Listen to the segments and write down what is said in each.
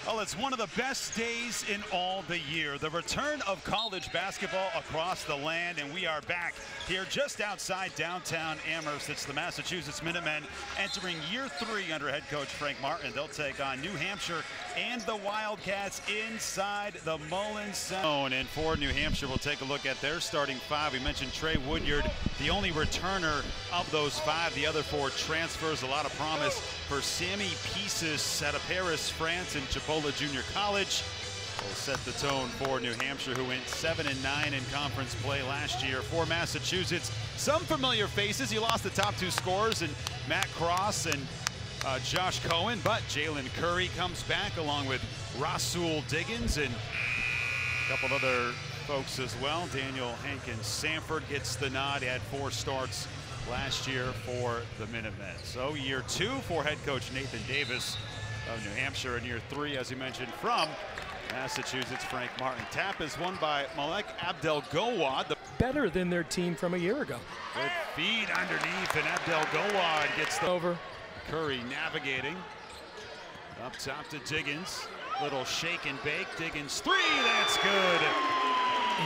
Well, it's one of the best days in all the year. The return of college basketball across the land, and we are back here just outside downtown Amherst. It's the Massachusetts Minutemen entering year 3 under head coach Frank Martin. They'll take on New Hampshire and the Wildcats inside the Mullins Center. And for New Hampshire, we'll take a look at their starting 5. We mentioned Trey Woodyard, the only returner of those 5. The other 4 transfers. A lot of promise for Sammy Pieces out of Paris, France, and Chipola Junior College. Will set the tone for New Hampshire, who went 7-9 in conference play last year. For Massachusetts, some familiar faces. You lost the top 2 scorers in Matt Cross and Josh Cohen, but Jalen Curry comes back along with Rasul Diggins and a couple other folks as well. Daniel Hankins Sanford gets the nod. He had 4 starts last year for the Minutemen. So year 2 for head coach Nathan Davis of New Hampshire, and year 3, as you mentioned, from Massachusetts, Frank Martin. Tap is won by Malek Abdel-Gawad. Better than their team from a year ago. Good feed underneath, and Abdel-Gawad gets the over. Curry navigating up top to Diggins. Little shake and bake. Diggins 3, that's good.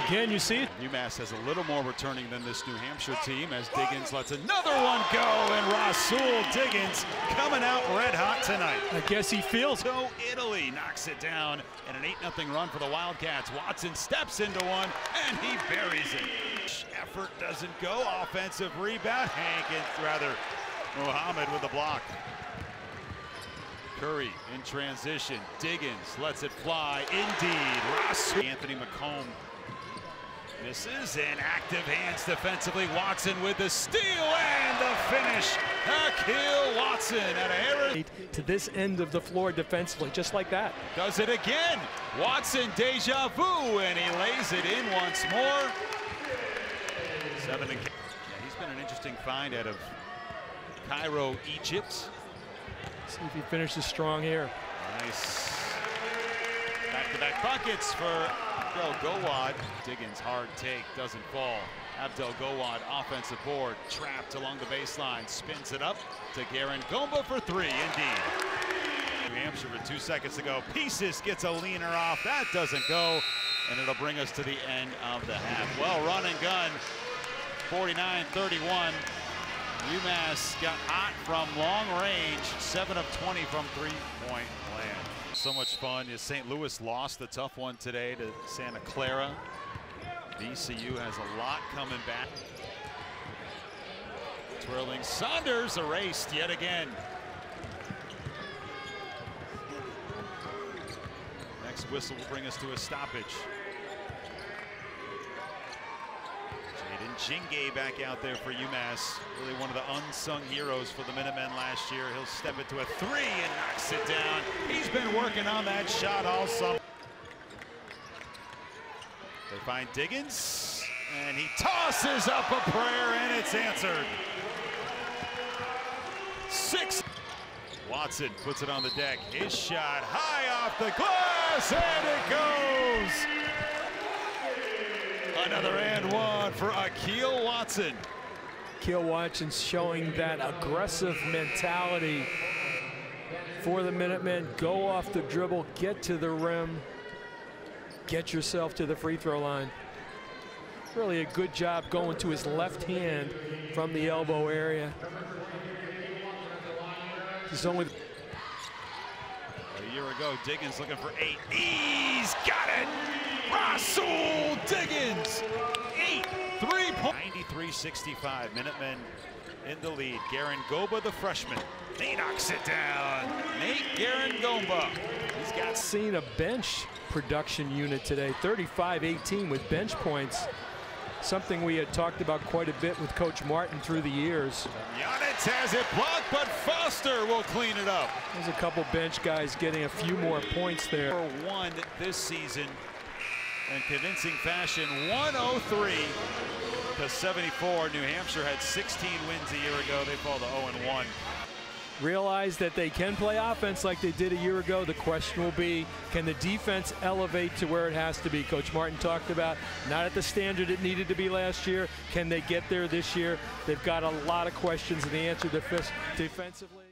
Again, you see it. UMass has a little more returning than this New Hampshire team as Diggins lets another one go, and Rasul Diggins coming out red hot tonight. I guess he feels. So Italy knocks it down, and an 8-0 run for the Wildcats. Watson steps into one, and he buries it. Effort doesn't go. Offensive rebound. Muhammad with the block. Curry in transition. Diggins lets it fly. Indeed. Rasul. Anthony McComb misses, and active hands defensively. Watson with the steal and the finish. Akil Watson at a Harris. To this end of the floor defensively, just like that. Does it again. Watson deja vu, and he lays it in once more. 7 again. Yeah, he's been an interesting find out of Cairo, Egypt. See if he finishes strong here. Nice. Back-to-back buckets for Abdel-Gawad. Diggins hard take, doesn't fall. Abdel-Gawad offensive board, trapped along the baseline, spins it up to Garen Gomba for 3, indeed. New Hampshire with 2 seconds to go. Pieces gets a leaner off, that doesn't go, and it'll bring us to the end of the half. Well, run and gun, 49-31. UMass got hot from long range, 7 of 20 from 3-point land. So much fun. St. Louis lost the tough one today to Santa Clara. VCU has a lot coming back. Twirling Saunders erased yet again. Next whistle will bring us to a stoppage. Chingue back out there for UMass. Really one of the unsung heroes for the Minutemen last year. He'll step into a 3 and knocks it down. He's been working on that shot all summer. They find Diggins, and he tosses up a prayer, and it's answered. 6. Watson puts it on the deck. His shot high off the glass, and it goes. Another and 1 for Akil Watson. Akil Watson showing that aggressive mentality for the Minutemen. Go off the dribble, get to the rim, get yourself to the free throw line. Really a good job going to his left hand from the elbow area. He's only a year ago, Diggins looking for 8. He's got it! Rasul Diggins! 8 3-point. 93-65. Minutemen in the lead. Garen Gomba, the freshman. He knocks it down. Garen Gomba. He's got seen a bench production unit today. 35-18 with bench points. Something we had talked about quite a bit with Coach Martin through the years. Yanitz has it blocked, but Foster will clean it up. There's a couple bench guys getting a few more points there. For 1 this season in convincing fashion, 103-74. New Hampshire had 16 wins a year ago. They fall to 0-1. Realize that they can play offense like they did a year ago. The question will be, can the defense elevate to where it has to be? Coach Martin talked about not at the standard it needed to be last year. Can they get there this year? They've got a lot of questions, and the answer defensively.